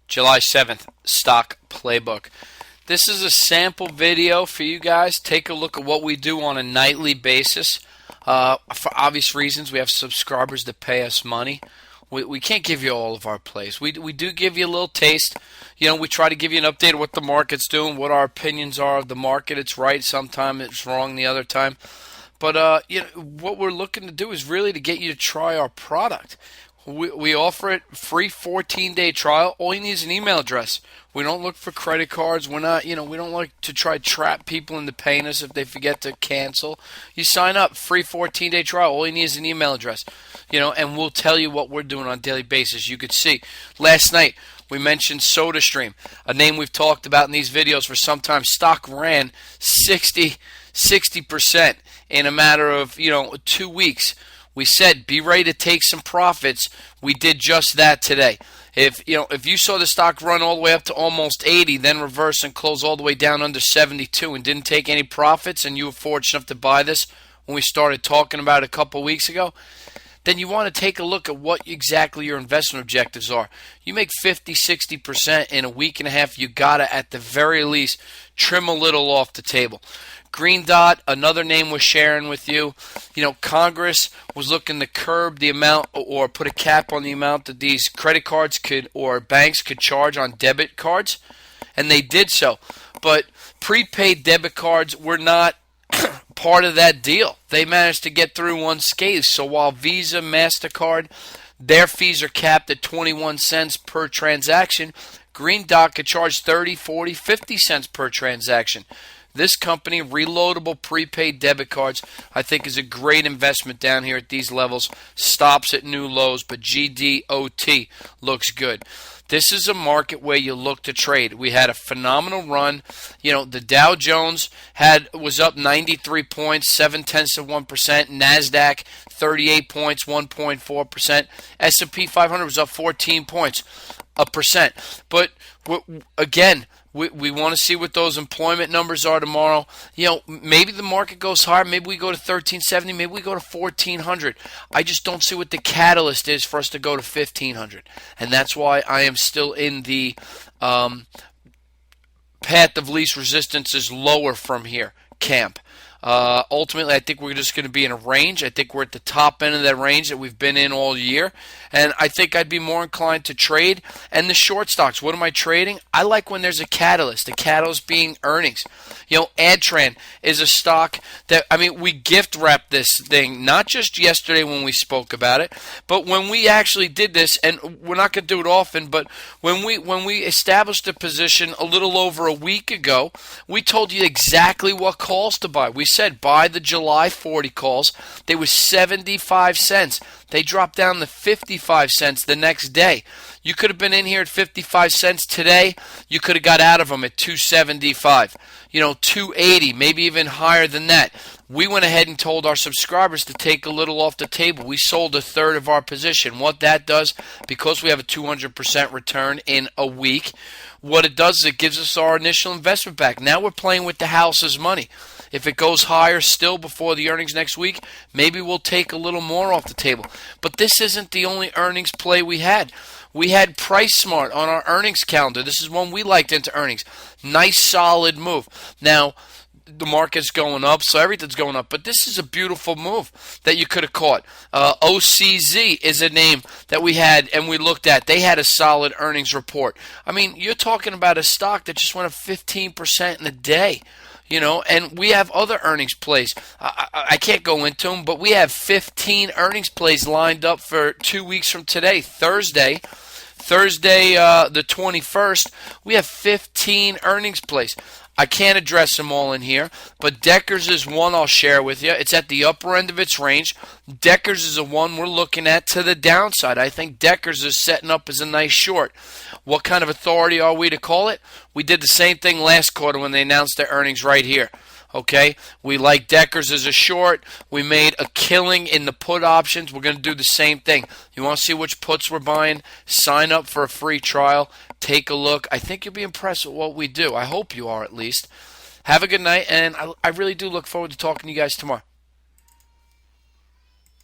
July 7th, stock playbook. This is a sample video for you guys. Take a look at what we do on a nightly basis. For obvious reasons, we have subscribers that pay us money. We can't give you all of our plays. We do give you a little taste. We try to give you an update of what the market's doing, what our opinions are of the market. It's right sometime, it's wrong the other time. But what we're looking to do is really to get you to try our product. We offer it free 14-day trial. All you need is an email address. We don't look for credit cards. We're not, we don't like to try to trap people into paying us if they forget to cancel. You sign up, free 14-day trial. All you need is an email address, and we'll tell you what we're doing on a daily basis. You could see last night we mentioned SodaStream, a name we've talked about in these videos for some time. Stock ran 60% in a matter of 2 weeks. We said be ready to take some profits. We did just that today. If you saw the stock run all the way up to almost 80, then reverse and close all the way down under 72 and didn't take any profits, and you were fortunate enough to buy this when we started talking about it a couple weeks ago, then you want to take a look at what exactly your investment objectives are. You make 50-60% in a week and a half, you got to, at the very least, trim a little off the table. Green Dot, another name we're sharing with you. Congress was looking to curb the amount or put a cap on the amount that these credit cards or banks could charge on debit cards, and they did so. But prepaid debit cards were not part of that deal. They managed to get through unscathed. So while Visa, MasterCard, their fees are capped at 21 cents per transaction, Green Dot could charge 30, 40, 50 cents per transaction. This company, reloadable prepaid debit cards, I think is a great investment down here at these levels. Stops at new lows, but GDOT looks good. This is a market where you look to trade. We had a phenomenal run. The Dow Jones was up 93 points, 0.7%. NASDAQ, 38 points, 1.4%. S&P 500 was up 14 points, 1%. But again, we want to see what those employment numbers are tomorrow. Maybe the market goes higher. Maybe we go to 1370. Maybe we go to 1400. I just don't see what the catalyst is for us to go to 1500. And that's why I am still in the path of least resistance is lower from here camp. Ultimately, I think we're just going to be in a range. I think we're at the top end of that range that we've been in all year. And I think I'd be more inclined to trade. And the short stocks, what am I trading? I like when there's a catalyst. The catalyst being earnings. Adtran is a stock that, we gift wrapped this thing, not just yesterday when we spoke about it, but when we actually did this, and we're not going to do it often, but when we established a position a little over a week ago, we told you exactly what calls to buy. We said buy the July 40 calls. They were 75 cents. They dropped down to 55 cents the next day. You could have been in here at 55 cents today. You could have got out of them at 275, 280, maybe even higher than that. We went ahead and told our subscribers to take a little off the table. We sold a third of our position. What that does, because we have a 200% return in a week, what it does is it gives us our initial investment back. Now we're playing with the house's money. If it goes higher still before the earnings next week, maybe we'll take a little more off the table. But this isn't the only earnings play we had. We had Price Smart on our earnings calendar. This is one we liked into earnings. Nice, solid move. Now, the market's going up, so everything's going up. But this is a beautiful move that you could have caught. OCZ is a name that we had and we looked at. They had a solid earnings report. You're talking about a stock that just went up 15% in a day. And we have other earnings plays. I can't go into them, but we have 15 earnings plays lined up for 2 weeks from today, Thursday, the 21st. We have 15 earnings plays. I can't address them all in here, but Deckers is one I'll share with you. It's at the upper end of its range. Deckers is a one we're looking at to the downside. I think Deckers is setting up as a nice short. What kind of authority are we to call it? We did the same thing last quarter when they announced their earnings right here. Okay, we like Deckers as a short. We made a killing in the put options. We're going to do the same thing. You want to see which puts we're buying? Sign up for a free trial. Take a look. I think you'll be impressed with what we do. I hope you are at least. Have a good night, and I really do look forward to talking to you guys tomorrow.